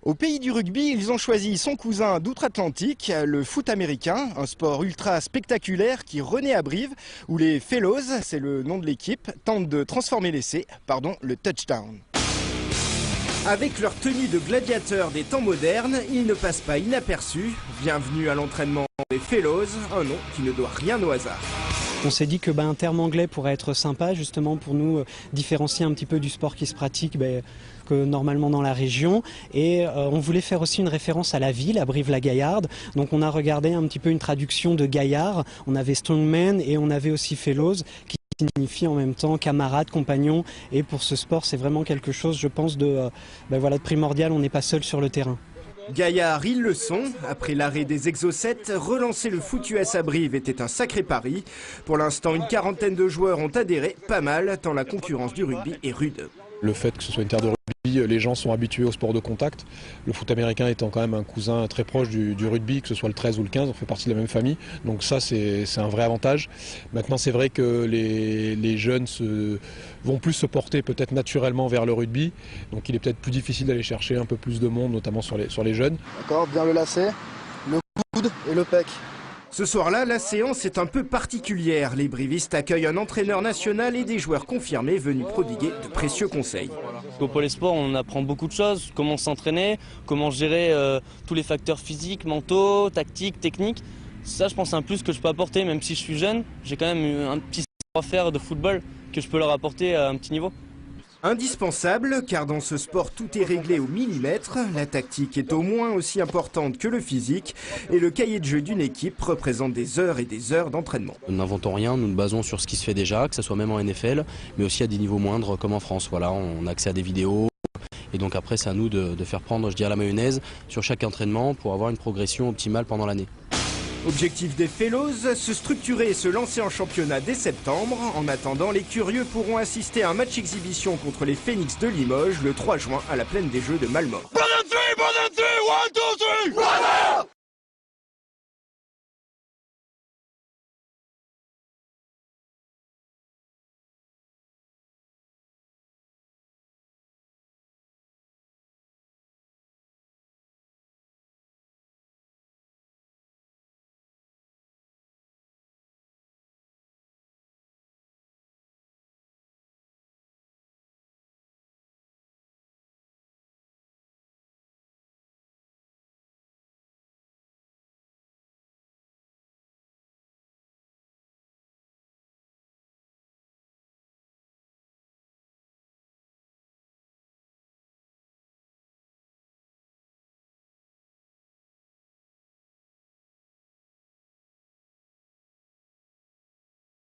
Au pays du rugby, ils ont choisi son cousin d'outre-Atlantique, le foot américain, un sport ultra spectaculaire qui renaît à Brive, où les Fellows, c'est le nom de l'équipe, tentent de transformer l'essai, le touchdown. Avec leur tenue de gladiateurs des temps modernes, ils ne passent pas inaperçus. Bienvenue à l'entraînement des Fellows, un nom qui ne doit rien au hasard. On s'est dit que un terme anglais pourrait être sympa justement pour nous différencier un petit peu du sport qui se pratique que normalement dans la région, et on voulait faire aussi une référence à la ville, à Brive-la-Gaillarde. Donc on a regardé un petit peu une traduction de Gaillard. On avait Strongman et on avait aussi Fellows qui signifie en même temps camarade, compagnon, et pour ce sport c'est vraiment quelque chose, je pense, de primordial. On n'est pas seul sur le terrain. Gaillard, ils le sont. Après l'arrêt des Exocets, relancer le foot US à Brive était un sacré pari. Pour l'instant, une quarantaine de joueurs ont adhéré, pas mal, tant la concurrence du rugby est rude. Le fait que ce soit une terre de rugby, les gens sont habitués au sport de contact. Le foot américain étant quand même un cousin très proche du rugby, que ce soit le 13 ou le 15, on fait partie de la même famille. Donc ça, c'est un vrai avantage. Maintenant, c'est vrai que les jeunes vont plus se porter peut-être naturellement vers le rugby. Donc il est peut-être plus difficile d'aller chercher un peu plus de monde, notamment sur les jeunes. D'accord, bien le lacet, le coude et le pec. Ce soir-là, la séance est un peu particulière. Les brivistes accueillent un entraîneur national et des joueurs confirmés venus prodiguer de précieux conseils. Au Pôle Sport, on apprend beaucoup de choses, comment s'entraîner, comment gérer tous les facteurs physiques, mentaux, tactiques, techniques. Ça, je pense, c'est un plus que je peux apporter, même si je suis jeune. J'ai quand même un petit savoir-faire de football que je peux leur apporter à un petit niveau. Indispensable, car dans ce sport tout est réglé au millimètre, la tactique est au moins aussi importante que le physique, et le cahier de jeu d'une équipe représente des heures et des heures d'entraînement. Nous n'inventons rien, nous nous basons sur ce qui se fait déjà, que ce soit même en NFL, mais aussi à des niveaux moindres comme en France. Voilà, on a accès à des vidéos, et donc après c'est à nous de faire prendre, je dirais, la mayonnaise sur chaque entraînement pour avoir une progression optimale pendant l'année. Objectif des Fellows, se structurer et se lancer en championnat dès septembre. En attendant, les curieux pourront assister à un match exhibition contre les Phoenix de Limoges le 3 juin à la Plaine des Jeux de Malmort.